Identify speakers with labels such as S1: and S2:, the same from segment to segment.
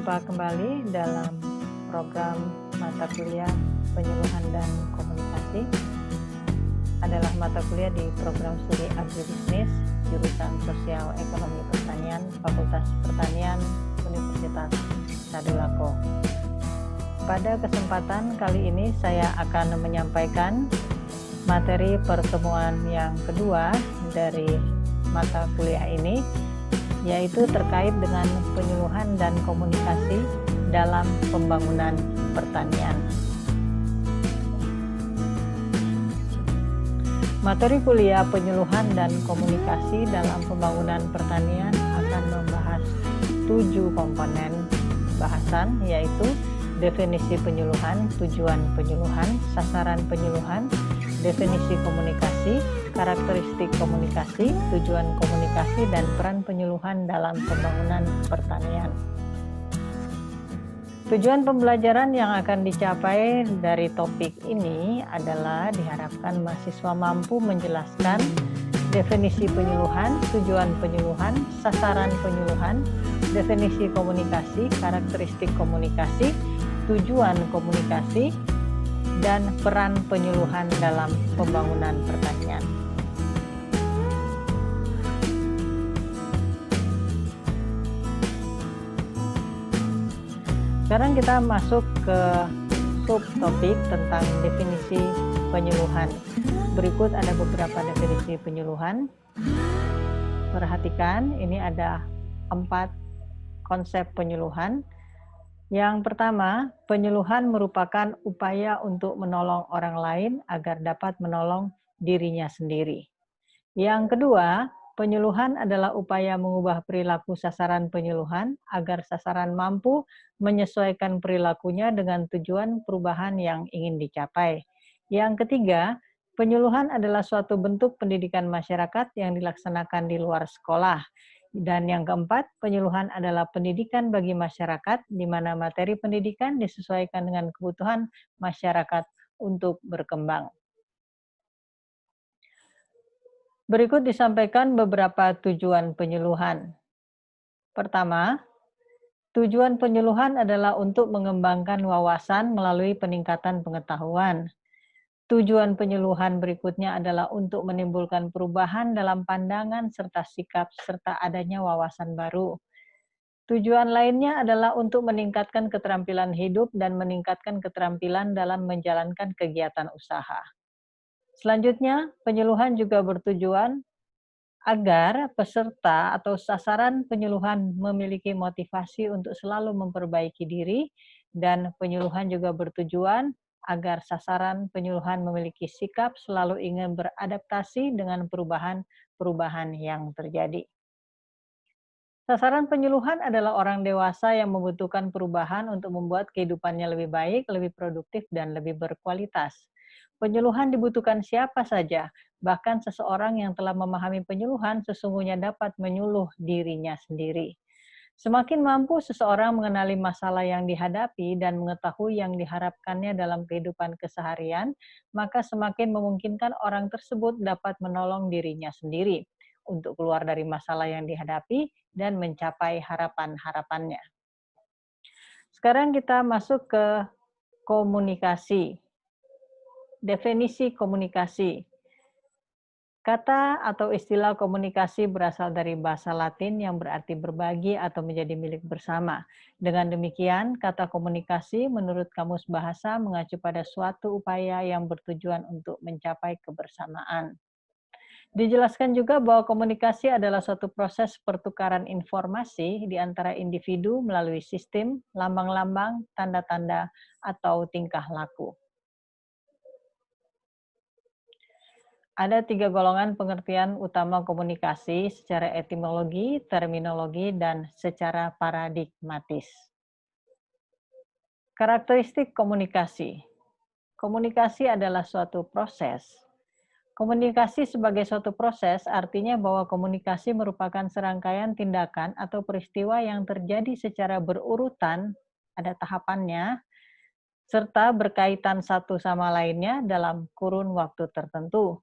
S1: Berjumpa kembali dalam program mata kuliah penyuluhan dan komunikasi. Adalah mata kuliah di program studi agribisnis jurusan Sosial Ekonomi Pertanian, Fakultas Pertanian, Universitas Tadulako. Pada kesempatan kali ini saya akan menyampaikan materi pertemuan yang kedua dari mata kuliah ini, yaitu terkait dengan penyuluhan dan komunikasi dalam pembangunan pertanian. Materi kuliah penyuluhan dan komunikasi dalam pembangunan pertanian akan membahas 7 komponen bahasan, yaitu definisi penyuluhan, tujuan penyuluhan, sasaran penyuluhan, definisi komunikasi, karakteristik komunikasi, tujuan komunikasi, dan peran penyuluhan dalam pembangunan pertanian. Tujuan pembelajaran yang akan dicapai dari topik ini adalah diharapkan mahasiswa mampu menjelaskan definisi penyuluhan, tujuan penyuluhan, sasaran penyuluhan, definisi komunikasi, karakteristik komunikasi, tujuan komunikasi, dan peran penyuluhan dalam pembangunan pertanian. Sekarang kita masuk ke subtopik tentang definisi penyuluhan. Berikut ada beberapa definisi penyuluhan. Perhatikan, ini ada 4 konsep penyuluhan. Yang pertama, penyuluhan merupakan upaya untuk menolong orang lain agar dapat menolong dirinya sendiri. Yang kedua, penyuluhan adalah upaya mengubah perilaku sasaran penyuluhan agar sasaran mampu menyesuaikan perilakunya dengan tujuan perubahan yang ingin dicapai. Yang ketiga, penyuluhan adalah suatu bentuk pendidikan masyarakat yang dilaksanakan di luar sekolah. Dan yang keempat, penyuluhan adalah pendidikan bagi masyarakat, di mana materi pendidikan disesuaikan dengan kebutuhan masyarakat untuk berkembang. Berikut disampaikan beberapa tujuan penyuluhan. Pertama, tujuan penyuluhan adalah untuk mengembangkan wawasan melalui peningkatan pengetahuan. Tujuan penyuluhan berikutnya adalah untuk menimbulkan perubahan dalam pandangan serta sikap serta adanya wawasan baru. Tujuan lainnya adalah untuk meningkatkan keterampilan hidup dan meningkatkan keterampilan dalam menjalankan kegiatan usaha. Selanjutnya, penyuluhan juga bertujuan agar peserta atau sasaran penyuluhan memiliki motivasi untuk selalu memperbaiki diri, dan penyuluhan juga bertujuan agar sasaran penyuluhan memiliki sikap selalu ingin beradaptasi dengan perubahan-perubahan yang terjadi. Sasaran penyuluhan adalah orang dewasa yang membutuhkan perubahan untuk membuat kehidupannya lebih baik, lebih produktif, dan lebih berkualitas. Penyuluhan dibutuhkan siapa saja, bahkan seseorang yang telah memahami penyuluhan sesungguhnya dapat menyuluh dirinya sendiri. Semakin mampu seseorang mengenali masalah yang dihadapi dan mengetahui yang diharapkannya dalam kehidupan keseharian, maka semakin memungkinkan orang tersebut dapat menolong dirinya sendiri untuk keluar dari masalah yang dihadapi dan mencapai harapan-harapannya. Sekarang kita masuk ke komunikasi. Definisi komunikasi. Kata atau istilah komunikasi berasal dari bahasa Latin yang berarti berbagi atau menjadi milik bersama. Dengan demikian, kata komunikasi menurut Kamus Bahasa mengacu pada suatu upaya yang bertujuan untuk mencapai kebersamaan. Dijelaskan juga bahwa komunikasi adalah suatu proses pertukaran informasi di antara individu melalui sistem, lambang-lambang, tanda-tanda, atau tingkah laku. Ada 3 golongan pengertian utama komunikasi secara etimologi, terminologi, dan secara paradigmatis. Karakteristik komunikasi. Komunikasi adalah suatu proses. Komunikasi sebagai suatu proses artinya bahwa komunikasi merupakan serangkaian tindakan atau peristiwa yang terjadi secara berurutan, ada tahapannya, serta berkaitan satu sama lainnya dalam kurun waktu tertentu.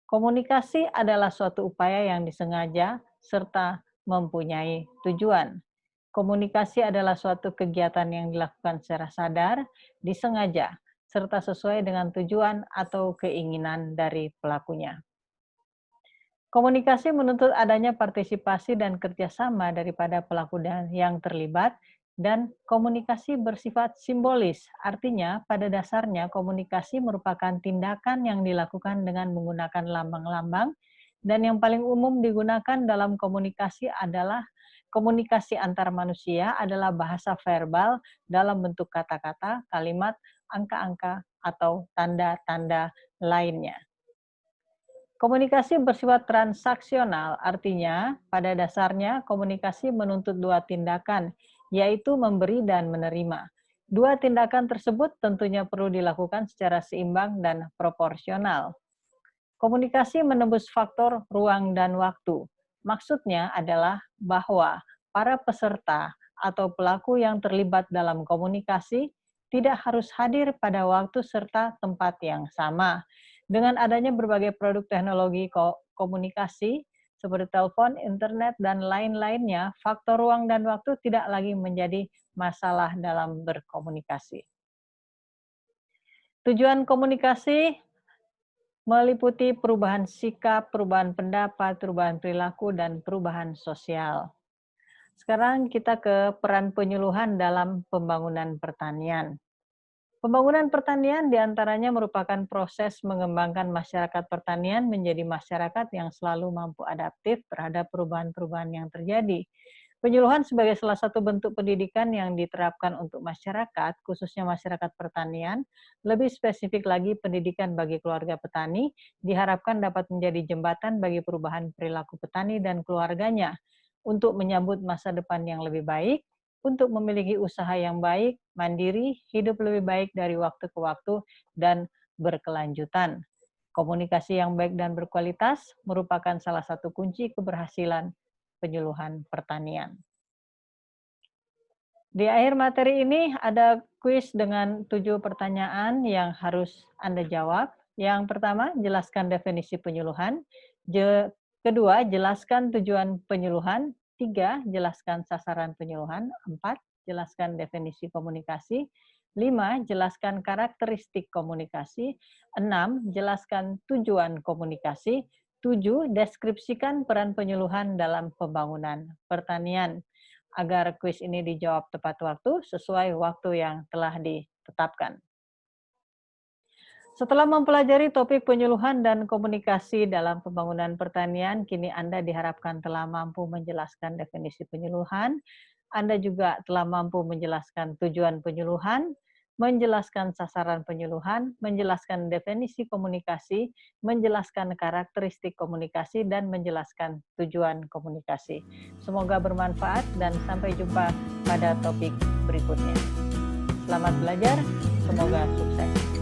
S1: Komunikasi adalah suatu upaya yang disengaja serta mempunyai tujuan. Komunikasi adalah suatu kegiatan yang dilakukan secara sadar, disengaja, serta sesuai dengan tujuan atau keinginan dari pelakunya. Komunikasi menuntut adanya partisipasi dan kerjasama daripada pelaku dan yang terlibat, dan komunikasi bersifat simbolis. Artinya, pada dasarnya komunikasi merupakan tindakan yang dilakukan dengan menggunakan lambang-lambang, dan yang paling umum digunakan dalam komunikasi adalah komunikasi antar manusia adalah bahasa verbal dalam bentuk kata-kata, kalimat, angka-angka, atau tanda-tanda lainnya. Komunikasi bersifat transaksional, artinya pada dasarnya komunikasi menuntut dua tindakan, yaitu memberi dan menerima. Dua tindakan tersebut tentunya perlu dilakukan secara seimbang dan proporsional. Komunikasi menembus faktor ruang dan waktu. Maksudnya adalah bahwa para peserta atau pelaku yang terlibat dalam komunikasi tidak harus hadir pada waktu serta tempat yang sama. Dengan adanya berbagai produk teknologi komunikasi seperti telepon, internet, dan lain-lainnya, faktor ruang dan waktu tidak lagi menjadi masalah dalam berkomunikasi. Tujuan komunikasi meliputi perubahan sikap, perubahan pendapat, perubahan perilaku, dan perubahan sosial. Sekarang kita ke peran penyuluhan dalam pembangunan pertanian. Pembangunan pertanian diantaranya merupakan proses mengembangkan masyarakat pertanian menjadi masyarakat yang selalu mampu adaptif terhadap perubahan-perubahan yang terjadi. Penyuluhan sebagai salah satu bentuk pendidikan yang diterapkan untuk masyarakat, khususnya masyarakat pertanian, lebih spesifik lagi pendidikan bagi keluarga petani, diharapkan dapat menjadi jembatan bagi perubahan perilaku petani dan keluarganya untuk menyambut masa depan yang lebih baik, untuk memiliki usaha yang baik, mandiri, hidup lebih baik dari waktu ke waktu, dan berkelanjutan. Komunikasi yang baik dan berkualitas merupakan salah satu kunci keberhasilan penyuluhan pertanian. Di akhir materi ini ada kuis dengan 7 pertanyaan yang harus Anda jawab. Yang pertama, jelaskan definisi penyuluhan. Kedua, jelaskan tujuan penyuluhan. 3, jelaskan sasaran penyuluhan. 4, jelaskan definisi komunikasi. 5, jelaskan karakteristik komunikasi. 6, jelaskan tujuan komunikasi. 7, deskripsikan peran penyuluhan dalam pembangunan pertanian. Agar kuis ini dijawab tepat waktu sesuai waktu yang telah ditetapkan. Setelah mempelajari topik penyuluhan dan komunikasi dalam pembangunan pertanian, kini Anda diharapkan telah mampu menjelaskan definisi penyuluhan. Anda juga telah mampu menjelaskan tujuan penyuluhan, menjelaskan sasaran penyuluhan, menjelaskan definisi komunikasi, menjelaskan karakteristik komunikasi, dan menjelaskan tujuan komunikasi. Semoga bermanfaat dan sampai jumpa pada topik berikutnya. Selamat belajar, semoga sukses.